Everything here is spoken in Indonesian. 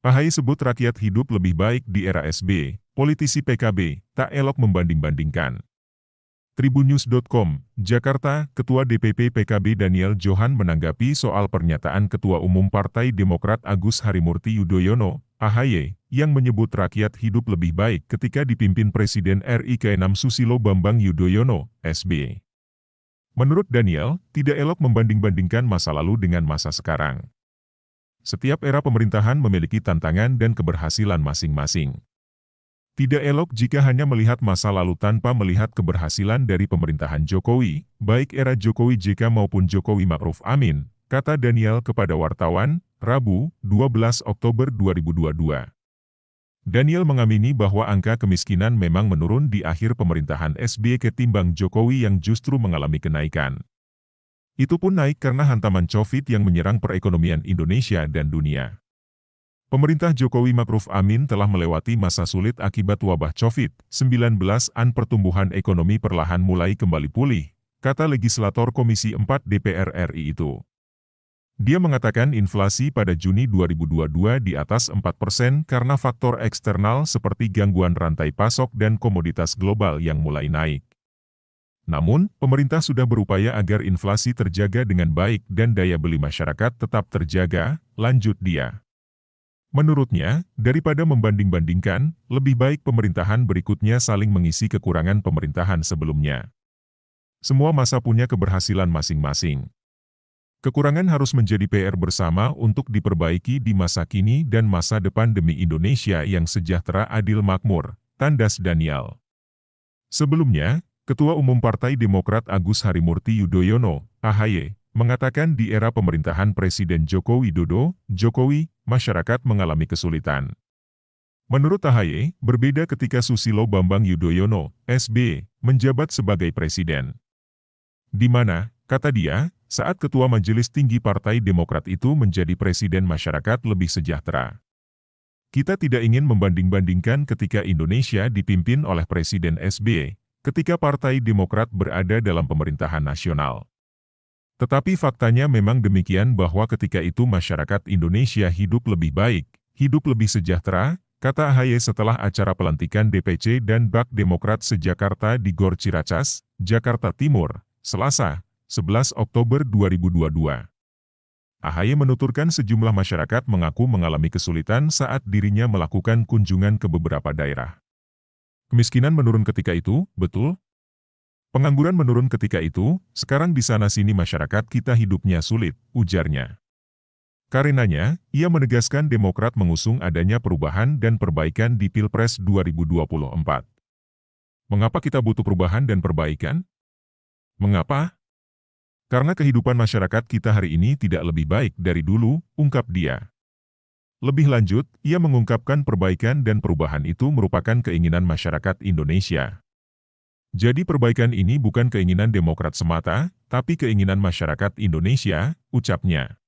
AHY sebut rakyat hidup lebih baik di era SBY, politisi PKB tak elok membanding-bandingkan. Tribunnews.com, Jakarta, Ketua DPP PKB Daniel Johan menanggapi soal pernyataan Ketua Umum Partai Demokrat Agus Harimurti Yudhoyono, AHY, yang menyebut rakyat hidup lebih baik ketika dipimpin Presiden RI ke-6 Susilo Bambang Yudhoyono, SBY. Menurut Daniel, tidak elok membanding-bandingkan masa lalu dengan masa sekarang. Setiap era pemerintahan memiliki tantangan dan keberhasilan masing-masing. Tidak elok jika hanya melihat masa lalu tanpa melihat keberhasilan dari pemerintahan Jokowi, baik era Jokowi JK maupun Jokowi Ma'ruf Amin, kata Daniel kepada wartawan, Rabu, 12 Oktober 2022. Daniel mengamini bahwa angka kemiskinan memang menurun di akhir pemerintahan SBY ketimbang Jokowi yang justru mengalami kenaikan. Itu pun naik karena hantaman COVID yang menyerang perekonomian Indonesia dan dunia. Pemerintah Jokowi Ma'ruf Amin telah melewati masa sulit akibat wabah COVID-19 dan pertumbuhan ekonomi perlahan mulai kembali pulih, kata legislator Komisi 4 DPR RI itu. Dia mengatakan inflasi pada Juni 2022 di atas 4% karena faktor eksternal seperti gangguan rantai pasok dan komoditas global yang mulai naik. Namun, pemerintah sudah berupaya agar inflasi terjaga dengan baik dan daya beli masyarakat tetap terjaga, lanjut dia. Menurutnya, daripada membanding-bandingkan, lebih baik pemerintahan berikutnya saling mengisi kekurangan pemerintahan sebelumnya. Semua masa punya keberhasilan masing-masing. Kekurangan harus menjadi PR bersama untuk diperbaiki di masa kini dan masa depan demi Indonesia yang sejahtera adil makmur, tandas Daniel. Sebelumnya, Ketua Umum Partai Demokrat Agus Harimurti Yudhoyono, AHY, mengatakan di era pemerintahan Presiden Joko Widodo, Jokowi, masyarakat mengalami kesulitan. Menurut AHY, berbeda ketika Susilo Bambang Yudhoyono, SBY, menjabat sebagai presiden. Di mana, kata dia, saat Ketua Majelis Tinggi Partai Demokrat itu menjadi presiden masyarakat lebih sejahtera. Kita tidak ingin membanding-bandingkan ketika Indonesia dipimpin oleh Presiden SBY, ketika Partai Demokrat berada dalam pemerintahan nasional. Tetapi faktanya memang demikian bahwa ketika itu masyarakat Indonesia hidup lebih baik, hidup lebih sejahtera, kata AHY setelah acara pelantikan DPC dan Bak Demokrat se-Jakarta di Gor Ciracas, Jakarta Timur, Selasa, 11 Oktober 2022. AHY menuturkan sejumlah masyarakat mengaku mengalami kesulitan saat dirinya melakukan kunjungan ke beberapa daerah. Kemiskinan menurun ketika itu, betul? Pengangguran menurun ketika itu, sekarang di sana-sini masyarakat kita hidupnya sulit, ujarnya. Karenanya, ia menegaskan Demokrat mengusung adanya perubahan dan perbaikan di Pilpres 2024. Mengapa kita butuh perubahan dan perbaikan? Mengapa? Karena kehidupan masyarakat kita hari ini tidak lebih baik dari dulu, ungkap dia. Lebih lanjut, ia mengungkapkan perbaikan dan perubahan itu merupakan keinginan masyarakat Indonesia. Jadi perbaikan ini bukan keinginan Demokrat semata, tapi keinginan masyarakat Indonesia, ucapnya.